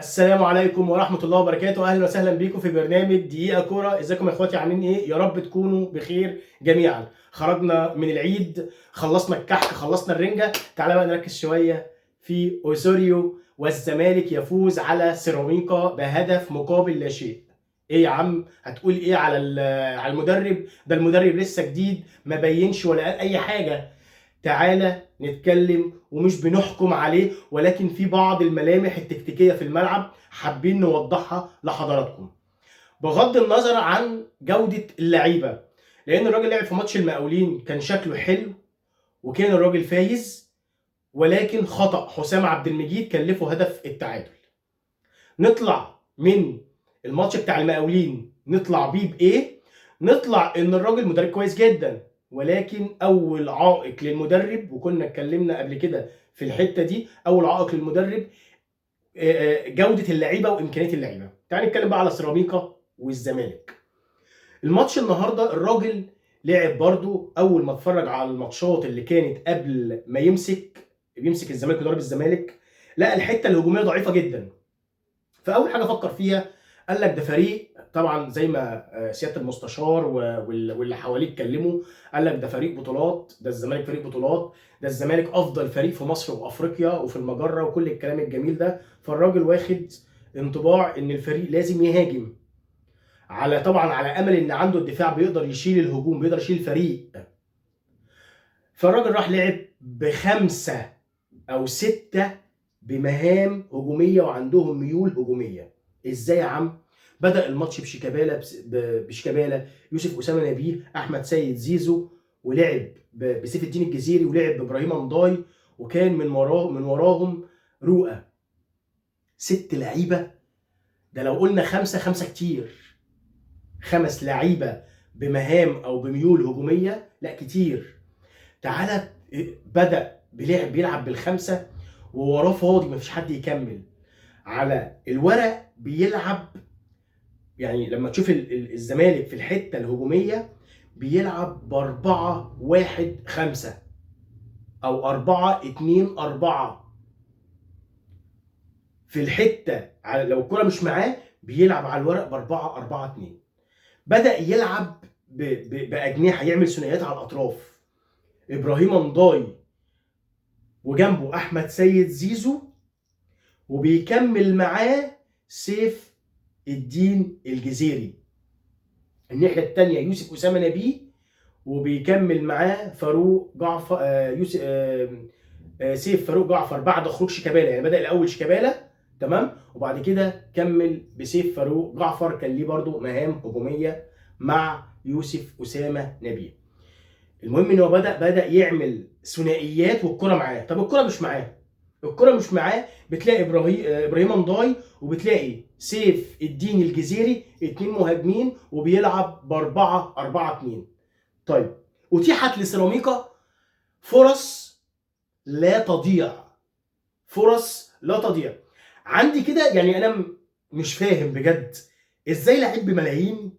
السلام عليكم ورحمة الله وبركاته. أهلا وسهلا بيكم في برنامج دقيقة كورة. ازيكم يا اخواتي، عاملين ايه؟ يا رب تكونوا بخير جميعا. خرجنا من العيد، خلصنا الكحك، خلصنا الرنجة. تعالى بقى نركز شوية في اوسوريو والزمالك يفوز على سيراميكا بهدف مقابل لا شيء. ايه يا عم، هتقول ايه على على المدرب ده؟ المدرب لسه جديد، ما بينش ولا قال اي حاجة. تعالى نتكلم ومش بنحكم عليه، ولكن في بعض الملامح التكتيكية في الملعب حابين نوضحها لحضراتكم بغض النظر عن جودة اللعيبة. لأن الراجل لعب في ماتش المقاولين كان شكله حلو وكان الراجل فايز، ولكن خطأ حسام عبد المجيد كلفه هدف التعادل. نطلع من الماتش بتاع المقاولين نطلع بيه بإيه؟ نطلع إن الراجل مدرب كويس جدا، ولكن اول عائق للمدرب، وكنا اتكلمنا قبل كده في الحته دي، اول عائق للمدرب جوده اللعيبه وامكانيات اللعيبه. تعال نتكلم بقى على سيراميكا والزمالك. الماتش النهارده الراجل لعب برضو. اول ما اتفرج على الماتشات اللي كانت قبل ما بيمسك الزمالك ويضرب الزمالك، لا الحته الهجوميه ضعيفه جدا. فاول حاجه فكر فيها، قال لك ده فريق، طبعا زي ما سياده المستشار واللي حواليه اتكلموا، قال لك ده فريق بطولات، ده الزمالك فريق بطولات، ده الزمالك افضل فريق في مصر وافريقيا وفي المجره وكل الكلام الجميل ده. فالراجل واخد انطباع ان الفريق لازم يهاجم، على طبعا على امل ان عنده الدفاع بيقدر يشيل الهجوم، بيقدر يشيل الفريق. فالراجل راح لعب بخمسه او سته بمهام هجوميه وعندهم ميول هجوميه. ازاي يا عم؟ بدأ الماتش بشيكابالا، يوسف اسامه نبيه، احمد سيد زيزو، ولعب بسيف الدين الجزيري، ولعب بابراهيم امضاي، وكان من وراهم رؤى. ست لعيبه. ده لو قلنا خمسه، خمسه كتير. خمس لعيبه بمهام او بميول هجوميه، لا كتير. تعالى بدأ بيلعب بالخمسه ووراه فاضي، مفيش حد يكمل. على الورق بيلعب، يعني لما تشوف الزمالك في الحته الهجوميه بيلعب ب4-1-5 او 4-2-4. في الحته لو الكره مش معاه بيلعب على الورق ب4-4-2. بدأ يلعب باجنحه، يعمل ثنائيات على الاطراف. ابراهيم امضاي وجنبه احمد سيد زيزو، وبيكمل معاه سيف الدين الجزيري. الناحيه الثانيه يوسف اسامه نبيه، وبيكمل معاه فاروق جعفر، سيف فاروق جعفر بعد خروج شيكابالا. يعني بدأ الاول شيكابالا، تمام، وبعد كده كمل بسيف فاروق جعفر، كان ليه برده مهام هجوميه مع يوسف اسامه نبيه. المهم ان هو بدأ يعمل ثنائيات والكره معاه. طب الكره مش معاه، بتلاقي ابراهيم امضاي وبتلاقي سيف الدين الجزيري، اتنين مهاجمين، وبيلعب ب4-4-2. طيب، اتيحت لسيراميكا فرص لا تضيع، فرص لا تضيع. عندي كده يعني انا مش فاهم بجد ازاي لعيب بملايين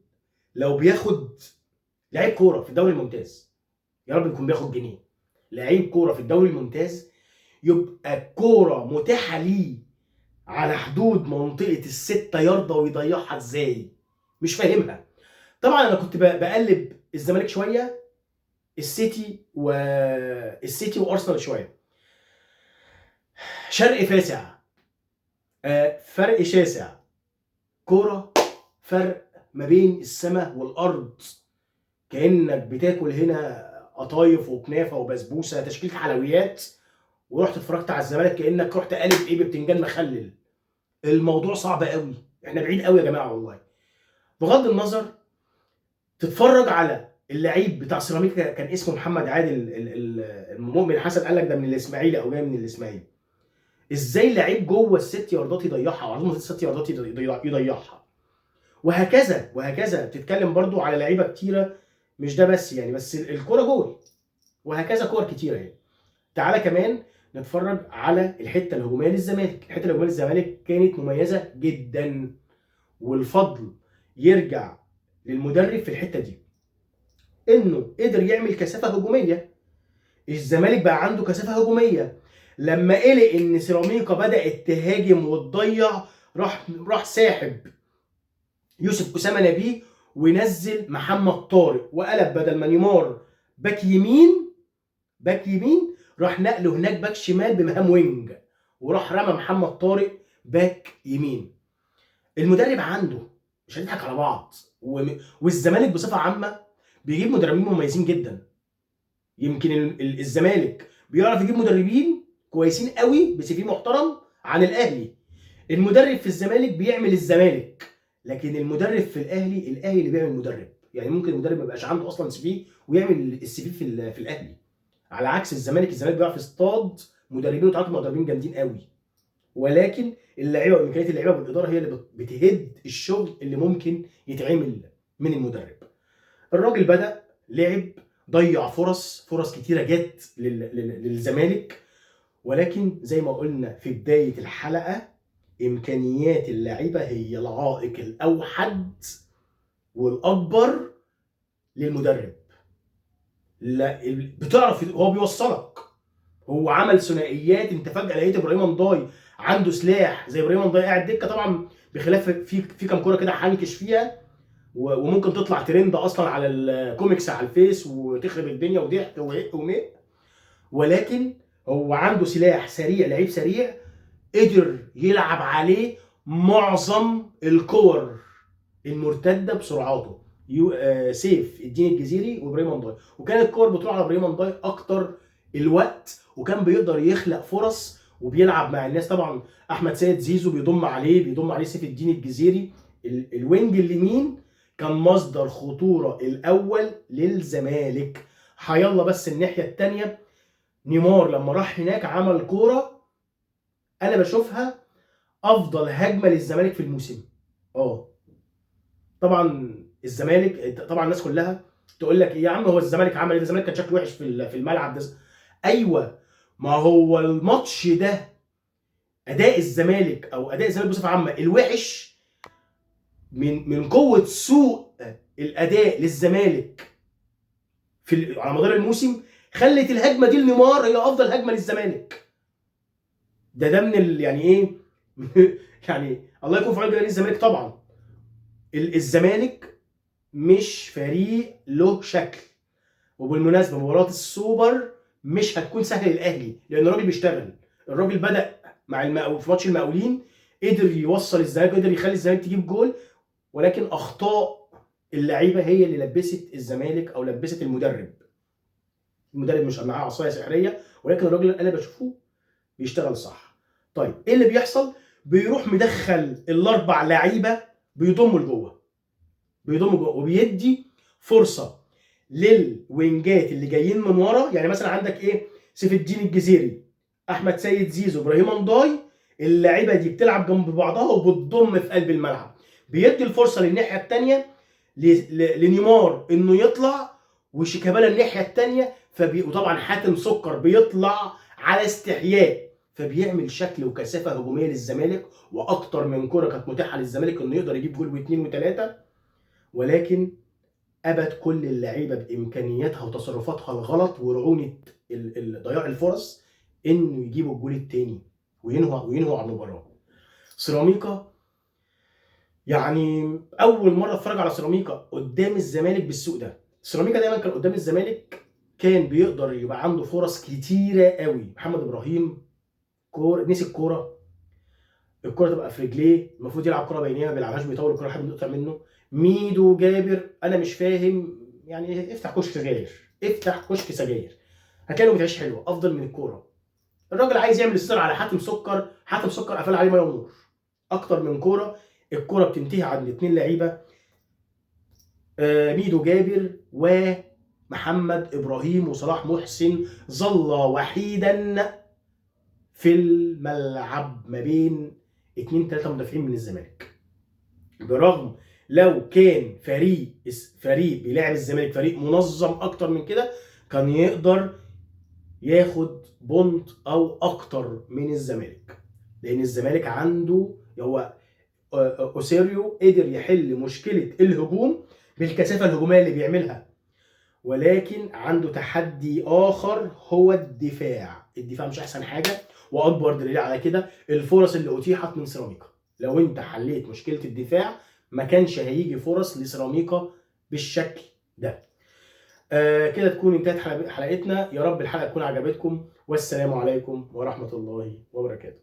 لو بياخد، لعيب كوره في الدوري الممتاز، يا رب يكون بياخد جنيه، لعيب كوره في الدوري الممتاز يبقى الكوره متاحه ليه على حدود منطقه ال6 ياردة ويضيعها ازاي؟ مش فاهمها. طبعا انا كنت بقلب الزمالك شويه، السيتي وارسنال شويه. شرق فاسع، فرق شاسع، كوره فرق ما بين السماء والارض. كانك بتاكل هنا قطايف وكنافه وبسبوسه، تشكيله حلويات، ورحت اتفرجت على الزمالك كانك رحت قالب ايه ببتنجان مخلل. الموضوع صعب قوي، احنا بعيد قوي يا جماعه والله. بغض النظر، تتفرج على اللعيب بتاع سيراميكا كان اسمه محمد عادل، المؤمن حسن قال لك ده من الاسماعيلي او جاي من الاسماعيلي. ازاي لعيب جوه ال6 ياردات يضيعها، وعظمه ال6 ياردات يضيعها؟ وهكذا بتتكلم برضو على لعيبه كتيره، مش ده بس يعني، بس الكوره جول، وهكذا كور كتيره يعني. تعالى كمان نتفرج على الحته الهجوميه للزمالك. الحته الهجوميه للزمالك كانت مميزه جدا، والفضل يرجع للمدرب في الحته دي، انه قدر يعمل كثافه هجوميه. الزمالك بقى عنده كثافه هجوميه لما قلق ان سيراميكا بدات تهاجم وتضيع، راح ساحب يوسف اسامه نبيه ونزل محمد طارق، وقلب بدل ما نيمار باك يمين راح نقله هناك باك شمال بمهام وينج، وراح رمى محمد طارق باك يمين. المدرب عنده، مش هنضحك على بعض، والزمالك بصفه عامه بيجيب مدربين مميزين جدا. يمكن الزمالك بيعرف يجيب مدربين كويسين قوي بسي في محترم عن الاهلي. المدرب في الزمالك بيعمل الزمالك، لكن المدرب في الاهلي اللي بيعمل المدرب. يعني ممكن المدرب ما يبقاش عنده اصلا سي في ويعمل السي في الاهلي، على عكس الزمالك بيعرف يصطاد مدربين ويتعاقد مع مدربين جامدين قوي، ولكن اللعيبه وامكانيات اللعيبه والاداره هي اللي بتهد الشغل اللي ممكن يتعمل من المدرب. الراجل بدا لعب، ضيع فرص كتيره جت للزمالك، ولكن زي ما قلنا في بدايه الحلقه امكانيات اللعيبه هي العائق الاوحد والاكبر للمدرب. لا بتعرف هو بيوصلك، هو عمل ثنائيات. انت فجاه لقيت ابراهيم نضاي عنده سلاح زي ابراهيم نضاي قاعد دكه، طبعا بخلاف في كام كوره كده حنكش فيها وممكن تطلع ترند اصلا على الكوميكس على الفيس وتخرب الدنيا وضحك وهق ومق، ولكن هو عنده سلاح سريع، لعيب سريع قدر يلعب عليه معظم الكور المرتده بسرعاته. سيف الدين الجزيري وابراهيم نضاي، وكانت الكور بتروح على ابراهيم نضاي اكتر الوقت، وكان بيقدر يخلق فرص وبيلعب مع الناس. طبعا احمد سيد زيزو بيضم عليه سيف الدين الجزيري. الوينج اليمين كان مصدر خطوره الاول للزمالك. هيلا بس الناحيه الثانيه، نيمار لما راح هناك عمل كوره انا بشوفها افضل هجمه للزمالك في الموسم. طبعا الزمالك، طبعا الناس كلها تقول لك ايه يا عم، هو الزمالك عمل ايه؟ الزمالك كان شكله وحش في الملعب ده. ايوه، ما هو الماتش ده اداء الزمالك بصفه عامه الوحش من قوه سوء الاداء للزمالك على مدار الموسم، خلت الهجمه دي لنيمار هي افضل هجمه للزمالك. ده من يعني ايه يعني الله يكون في عون جماهير الزمالك. طبعا الزمالك مش فريق له شكل، وبالمناسبه مباراه السوبر مش هتكون سهله للاهلي، لان الراجل بيشتغل. الراجل بدا في ماتش المقاولين قدر يوصل الزمالك، قدر يخلي الزمالك تجيب جول، ولكن اخطاء اللعيبه هي اللي لبست الزمالك او لبست المدرب مش معاه عصايه سحريه، ولكن الراجل انا بشوفه بيشتغل صح. طيب ايه اللي بيحصل؟ بيروح مدخل الاربع لعيبه بيضموا لجوه وبيدي فرصه للوينجات اللي جايين من ورا. يعني مثلا عندك ايه، سيف الدين الجزيري، احمد سيد زيزو، ابراهيم نضاي، اللعيبه دي بتلعب جنب بعضها وبتضم في قلب الملعب، بيدي الفرصه للناحيه الثانيه لنيمار انه يطلع، وشيكابالا الناحيه الثانيه، وطبعا حاتم سكر بيطلع على استحياء، فبيعمل شكل وكثافه هجوميه للزمالك، واكتر من كره كانت متاحه للزمالك انه يقدر يجيب جول واثنين وثلاثه، ولكن ابت كل اللعيبه بامكانياتها وتصرفاتها الغلط ورعونه ضياع الفرص انه يجيبوا الجول الثاني وينهوا على المباراه. سيراميكا، يعني اول مره اتفرج على سيراميكا قدام الزمالك بالسوء ده. سيراميكا دايما كان قدام الزمالك كان بيقدر يبقى عنده فرص كتيره قوي. محمد ابراهيم نسي الكوره تبقى في رجليه، المفروض يلعب كوره بينيه ما بيلعبهاش، بيطول الكوره لحد ما تقطع منه. ميدو جابر انا مش فاهم، يعني افتح كشك سجاير هتلاقي له بتعيش حلوه افضل من الكوره. الراجل عايز يعمل السيطره على حاتم سكر قفل عليه ميه ونور اكتر من كوره. الكوره بتنتهي عند اثنين لعيبه، ميدو جابر ومحمد ابراهيم وصلاح محسن، ظل وحيدا في الملعب ما بين 2-3 مدافعين من الزمالك. برغم لو كان فريق بيلاعب الزمالك فريق منظم اكتر من كده كان يقدر ياخد بونت او اكتر من الزمالك، لان الزمالك عنده هو اوسيريو قدر يحل مشكله الهجوم بالكثافه الهجوميه اللي بيعملها، ولكن عنده تحدي اخر هو الدفاع مش احسن حاجه. واكبر دليل على كده الفرص اللي اتيحت من سيراميكا لو انت حليت مشكله الدفاع ما كانش هيجي فرص لسيراميكا بالشكل ده. كده تكون انتهت حلقتنا. يا رب الحلقه تكون عجبتكم، والسلام عليكم ورحمه الله وبركاته.